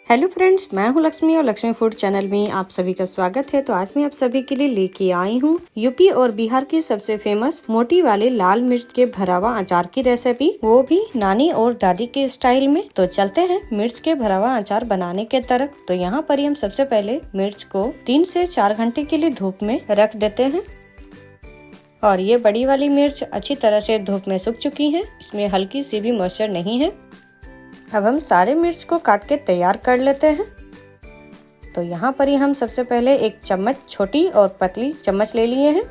Hello friends, मैं हूं लक्ष्मी और लक्ष्मी फूड चैनल में आप सभी का स्वागत है। तो आज मैं आप सभी के लिए लेके आई हूं यूपी और बिहार की सबसे फेमस मोटी वाले लाल मिर्च के भरा हुआ अचार की रेसिपी, वो भी नानी और दादी के स्टाइल में। तो चलते हैं मिर्च के भरा हुआ अचार बनाने के तरफ। तो यहाँ पर हम सबसे पहले मिर्च को 3 से 4 घंटे के लिए धूप में रख देते हैं। और ये बड़ी वाली मिर्च अच्छी तरह से धूप में सूख चुकी है, इसमें हल्की सी भी मॉइस्चर नहीं है। अब हम सारे मिर्च को काट के तैयार कर लेते हैं। तो यहाँ पर ही हम सबसे पहले एक चम्मच, छोटी और पतली चम्मच ले लिए हैं।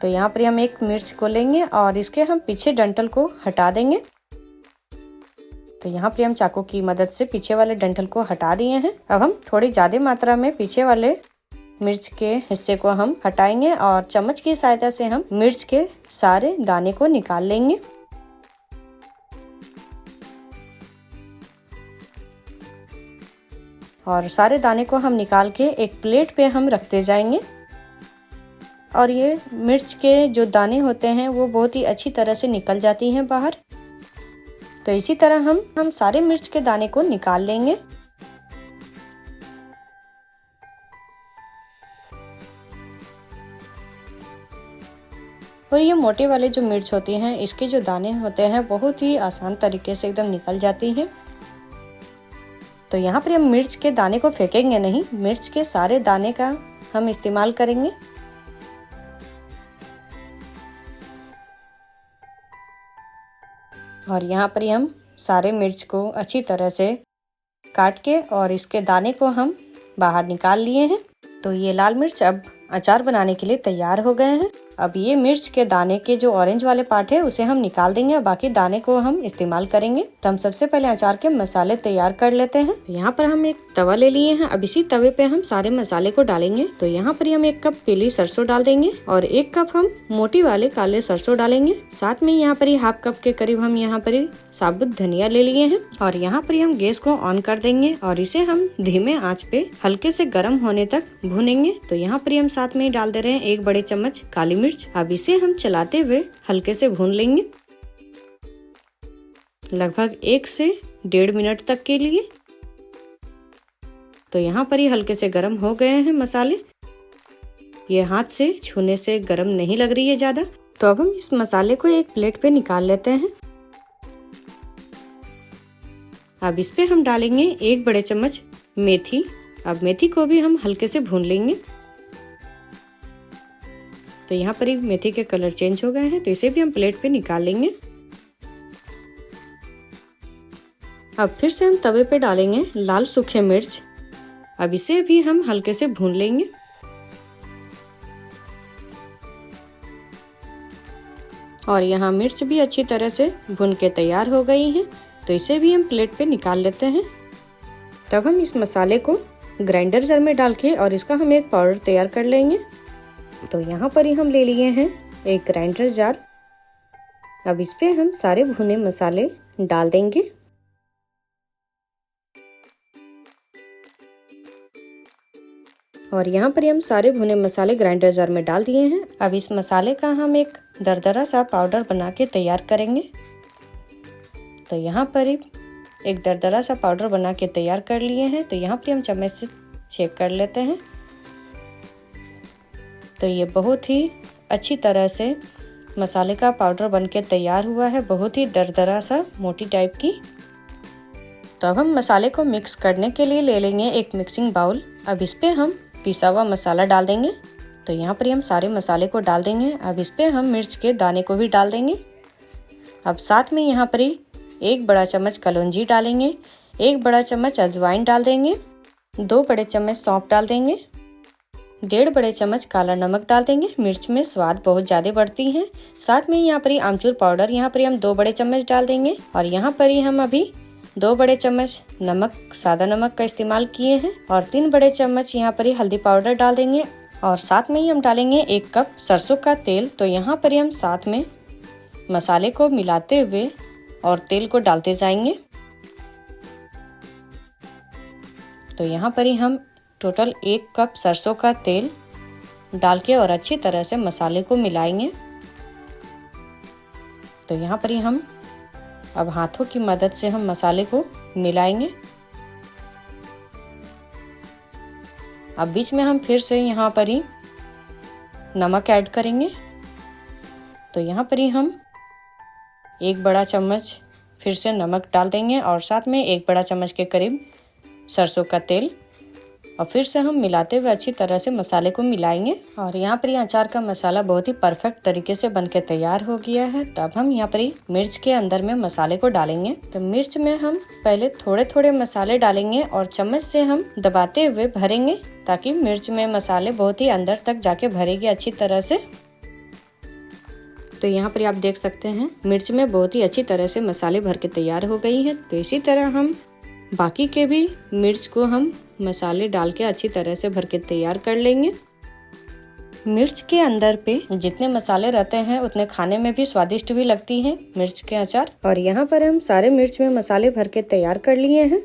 तो यहाँ पर हम एक मिर्च को लेंगे और इसके हम पीछे डंठल को हटा देंगे। तो यहाँ पर हम चाकू की मदद से पीछे वाले डंठल को हटा दिए हैं। अब हम थोड़ी ज्यादा मात्रा में पीछे वाले मिर्च के हिस्से को हम हटाएंगे और चम्मच की सहायता से हम मिर्च के सारे दाने को निकाल लेंगे। और सारे दाने को हम निकाल के एक प्लेट पे हम रखते जाएंगे। और ये मिर्च के जो दाने होते हैं वो बहुत ही अच्छी तरह से निकल जाती हैं बाहर। तो इसी तरह हम सारे मिर्च के दाने को निकाल लेंगे। और ये मोटे वाले जो मिर्च होती हैं, इसके जो दाने होते हैं बहुत ही आसान तरीके से एकदम निकल जाती हैं। तो यहाँ पर हम मिर्च के दाने को फेंकेंगे नहीं, मिर्च के सारे दाने का हम इस्तेमाल करेंगे। और यहाँ पर हम सारे मिर्च को अच्छी तरह से काट के और इसके दाने को हम बाहर निकाल लिए हैं। तो ये लाल मिर्च अब अचार बनाने के लिए तैयार हो गए हैं। अब ये मिर्च के दाने के जो ऑरेंज वाले पार्ट है उसे हम निकाल देंगे और बाकी दाने को हम इस्तेमाल करेंगे। तो हम सबसे पहले अचार के मसाले तैयार कर लेते हैं। यहाँ पर हम एक तवा ले लिए हैं। अब इसी तवे पे हम सारे मसाले को डालेंगे। तो यहाँ पर हम 1 कप पीली सरसों डाल देंगे और 1 कप हम मोटी वाले काले सरसों डालेंगे। साथ में यहाँ पर 1/2 कप के करीब हम यहाँ पर साबुत धनिया ले लिए हैं। और यहाँ पर हम गैस को ऑन कर देंगे और इसे हम धीमे आंच पे हल्के से गर्म होने तक भूनेंगे। तो यहाँ पर हम साथ में डाल दे रहे हैं 1 बड़े चम्मच काली मिर्च। अब इसे हम चलाते हुए हल्के से भून लेंगे, लगभग 1 से 1.5 मिनट तक के लिए। तो यहाँ पर ही हल्के से गर्म हो गए हैं मसाले, ये हाथ से छूने से गर्म नहीं लग रही है ज्यादा। तो अब हम इस मसाले को एक प्लेट पे निकाल लेते हैं। अब इस पे हम डालेंगे 1 बड़े चम्मच मेथी। अब मेथी को भी हम हल्के से भून लेंगे। तो यहाँ पर ही मेथी के कलर चेंज हो गए हैं, तो इसे भी हम प्लेट पे निकाल लेंगे। अब फिर से हम तवे पे डालेंगे लाल सूखे मिर्च। अब इसे भी हम हल्के से भून लेंगे। और यहाँ मिर्च भी अच्छी तरह से भून के तैयार हो गई है, तो इसे भी हम प्लेट पे निकाल लेते हैं। तब हम इस मसाले को ग्राइंडर जार में डाल के और इसका हम एक पाउडर तैयार कर लेंगे। तो यहाँ पर ही हम ले लिए हैं एक ग्राइंडर जार। अब इस पे हम सारे भुने मसाले डाल देंगे। और यहाँ पर हम सारे भुने मसाले ग्राइंडर जार में डाल दिए हैं। अब इस मसाले का हम एक दरदरा सा पाउडर बना के तैयार करेंगे। तो यहाँ पर एक दरदरा सा पाउडर बना के तैयार कर लिए हैं। तो यहाँ पर हम चम्मच से चेक कर लेते हैं। तो ये बहुत ही अच्छी तरह से मसाले का पाउडर बनके तैयार हुआ है, बहुत ही दरदरा सा मोटी टाइप की। तो अब हम मसाले को मिक्स करने के लिए ले लेंगे एक मिक्सिंग बाउल। अब इस पे हम पिसा हुआ मसाला डाल देंगे। तो यहाँ पर हम सारे मसाले को डाल देंगे। अब इस पे हम मिर्च के दाने को भी डाल देंगे। अब साथ में यहाँ पर 1 बड़ा चम्मच कलौंजी डालेंगे, 1 बड़ा चम्मच अजवाइन डाल देंगे, 2 बड़े चम्मच सौंफ डाल देंगे, 1.5 बड़े चम्मच काला नमक डाल देंगे। मिर्च में स्वाद बहुत ज्यादा बढ़ती है। साथ में यहाँ पर आमचूर पाउडर यहाँ पर हम 2 बड़े चम्मच डाल देंगे। और यहाँ पर हम अभी 2 बड़े चम्मच नमक, सादा नमक का इस्तेमाल किए हैं। और 3 बड़े चम्मच यहाँ पर हल्दी पाउडर डाल देंगे। और साथ में ही हम डालेंगे 1 कप सरसों का तेल। तो यहाँ पर हम साथ में मसाले को मिलाते हुए और तेल को डालते जाएंगे। तो यहाँ पर हम टोटल 1 कप सरसों का तेल डाल के और अच्छी तरह से मसाले को मिलाएंगे। तो यहाँ पर हम अब हाथों की मदद से हम मसाले को मिलाएंगे। अब बीच में हम फिर से यहाँ पर ही नमक ऐड करेंगे। तो यहाँ पर ही हम 1 बड़ा चम्मच फिर से नमक डाल देंगे और साथ में 1 बड़ा चम्मच के करीब सरसों का तेल, और फिर से हम मिलाते हुए अच्छी तरह से मसाले को मिलाएंगे। और यहाँ पर अचार का मसाला बहुत ही परफेक्ट तरीके से बनके तैयार हो गया है। तो अब हम यहाँ पर मिर्च के अंदर में मसाले को डालेंगे। तो मिर्च में हम पहले थोड़े थोड़े मसाले डालेंगे और चम्मच से हम दबाते हुए भरेंगे, ताकि मिर्च में मसाले बहुत ही अंदर तक जाके भरेगी अच्छी तरह से। तो यहाँ पर आप देख सकते हैं मिर्च में बहुत ही अच्छी तरह से मसाले भर के तैयार हो गई है। तो इसी तरह हम बाकी के भी मिर्च को हम मसाले डाल के अच्छी तरह से भर के तैयार कर लेंगे। मिर्च के अंदर पे जितने मसाले रहते हैं उतने खाने में भी स्वादिष्ट भी लगती है मिर्च के अचार। और यहाँ पर हम सारे मिर्च में मसाले भर के तैयार कर लिए हैं।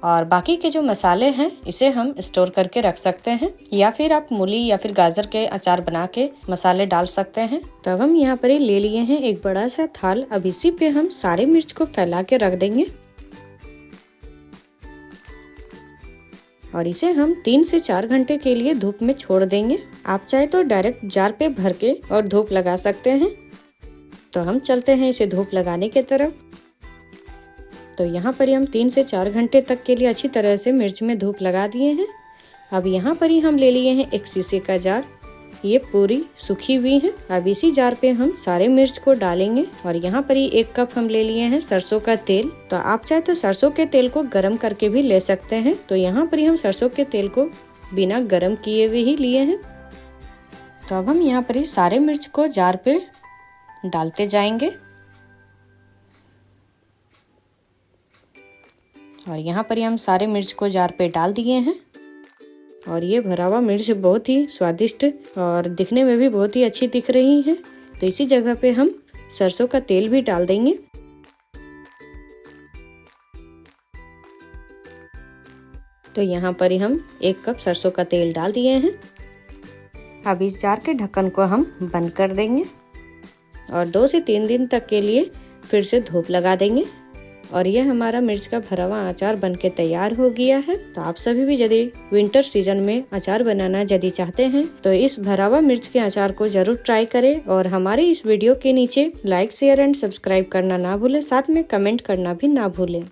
और बाकी के जो मसाले हैं इसे हम स्टोर करके रख सकते हैं, या फिर आप मूली या फिर गाजर के अचार बना के मसाले डाल सकते हैं। तो अब हम यहाँ पर ही ले लिए हैं एक बड़ा सा थाल। अब इसी पे हम सारे मिर्च को फैला के रख देंगे और इसे हम 3 से 4 घंटे के लिए धूप में छोड़ देंगे। आप चाहे तो डायरेक्ट जार पे भर के और धूप लगा सकते हैं। तो हम चलते हैं इसे धूप लगाने की तरफ। तो यहाँ पर ही हम 3 से 4 घंटे तक के लिए अच्छी तरह से मिर्च में धूप लगा दिए हैं। अब यहाँ पर ही हम ले लिए हैं एक शीशे का जार, ये पूरी सूखी हुई है। अब इसी जार पे हम सारे मिर्च को डालेंगे और यहाँ पर ही 1 कप हम ले लिए हैं सरसों का तेल। तो आप चाहे तो सरसों के तेल को गरम करके भी ले सकते हैं। तो यहाँ पर ही हम सरसों के तेल को बिना गरम किए हुए ही लिए हैं। तो अब हम यहाँ पर ही सारे मिर्च को जार पे डालते जाएंगे और यहाँ पर ही हम सारे मिर्च को जार पे डाल दिए हैं। और ये भरा हुआ मिर्च बहुत ही स्वादिष्ट और दिखने में भी बहुत ही अच्छी दिख रही है। तो इसी जगह पे हम सरसों का तेल भी डाल देंगे। तो यहाँ पर ही हम 1 कप सरसों का तेल डाल दिए हैं। अब इस जार के ढक्कन को हम बंद कर देंगे और 2 से 3 दिन तक के लिए फिर से धूप लगा देंगे। और यह हमारा मिर्च का भरा हुआ अचार बनके तैयार हो गया है। तो आप सभी भी यदि विंटर सीजन में अचार बनाना यदि चाहते हैं तो इस भरा हुआ मिर्च के अचार को जरूर ट्राई करें। और हमारे इस वीडियो के नीचे लाइक, शेयर एंड सब्सक्राइब करना ना भूलें, साथ में कमेंट करना भी ना भूलें।